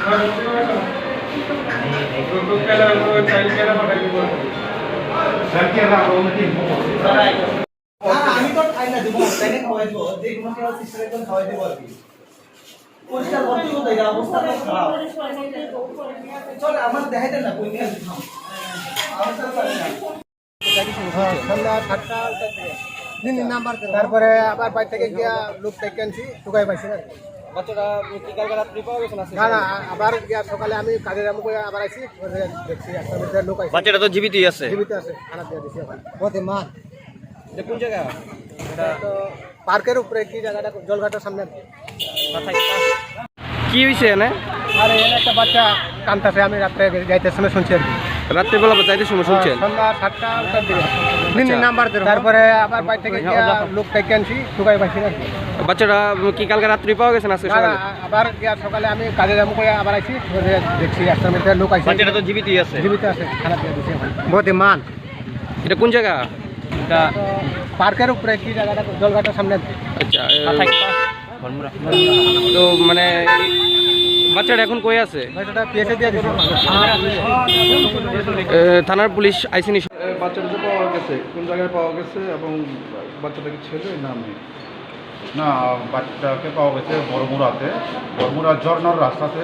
আমি তো আইনা দিব তাইলে খাওয়াই দিব যে কোনো কেউ সিস্টেম একদম খাওয়াই দিব আর কি পরিষ্কার করতে হতো এই অবস্থা তো খারাপ চল আমার দেখাইতে না কই নিয়ে দিলাম তারপরে আবার বাড়ি থেকে গিয়া লোক থেকে আনছি টুকাই পাইছি না বাচ্চাটা কি কালকে রাত্রি পাওয়া গেছে না না আবার গিয়া সকালে আমি কাজের আমি আবার আইছি দেখছি একটা ভিতরে লোক আইছে বাচ্চাটা তো জীবিতই আছে। জীবিত আছে খারাপ দিয়ে দিছি এখন বতে মা এটা কোন জায়গা এটা তো পার্কের উপরে কি জায়গাটা জলঘাটের সামনে কি হয়েছে এনে? আর এখানে একটা বাচ্চা কান্তাছে আমি রাত্রে যাইতে সময় শুনছি আর কি রাত্রেবেলা যাইতে সময় শুনছেন? সন্ধ্যা 7টা দিকে নাম্বার তারপরে আবার বাড়ি থেকে গিয়া লোক থেকে আনছি টুকাই পাইছি না বাচ্চাটা কি কালকে রাত্রি পাওয়া গেছে না আজকে না, সকালে? আবার গিয়া সকালে আমি কাজে যাবো করে আবার আইছি দেখছি একটা ভিতরে লোক আইছে বাচ্চাটা তো জীবিতই আছে। জীবিত আছে খারাপ দিয়ে দিছি এখন বহুত মান এটা কোন জায়গা? এটা পার্কের উপরে কি জায়গাটা জলঘাটের সামনে আচ্ছা তো মানে বাচ্চাটা এখন কই আছে? বাচ্চাটা পিএসএ দিয়ে দিছি থানার পুলিশ আইসিনি? বাচ্চাটা যে পাওয়া গেছে কোন জায়গায় পাওয়া গেছে এবং বাচ্চাটা কি ছেলে না মেয়ে? না, বাচ্চাকে পাওয়া গেছে বরমুড়া ঝর্নার রাস্তাতে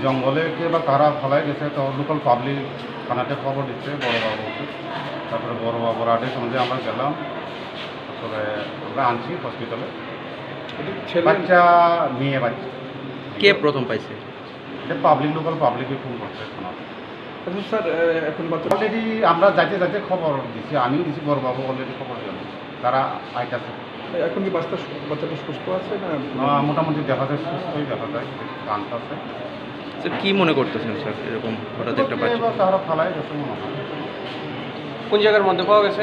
জঙ্গলে কে বা কারা ফেলায় গেছে, তো লোকাল পাবলিক থানাতে খবর দিচ্ছে বড়োবাবুকে। তারপরে বড়োবাবুর আদেশ অনুযায়ী আমরা গেলাম, তারপরে আমরা আনছি হসপিটালে। ছেলে বাচ্চা মেয়ে বাচ্চা। কে প্রথম পাইছে? এটা পাবলিক লোকাল পাবলিকে ফোন করছে থানাতে। আচ্ছা স্যার, এখন বাচ্চা অলরেডি আমরা যাইতে খবর দিচ্ছি, আমিও দিচ্ছি, বড়োবাবু অলরেডি খবর দিলাম, তারা আইতাছে। এখন কি বাচ্চাটা সুস্থ আছে না? মোটামুটি দেখা যায়, সুস্থই দেখা যায়, কানতাছে। স্যার কি মনে করতেছেন স্যার এরকম হঠাৎ একটা বাচ্চা? তারা ফেলায় গেছে মনে হয়। কোন জায়গার মধ্যে পাওয়া গেছে?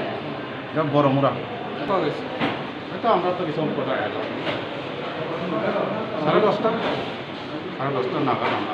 এটা বড়মুড়া পাওয়া গেছে এটা আমরা তো রিসলভ করে এলাম 10:30 নাগাদ আমরা।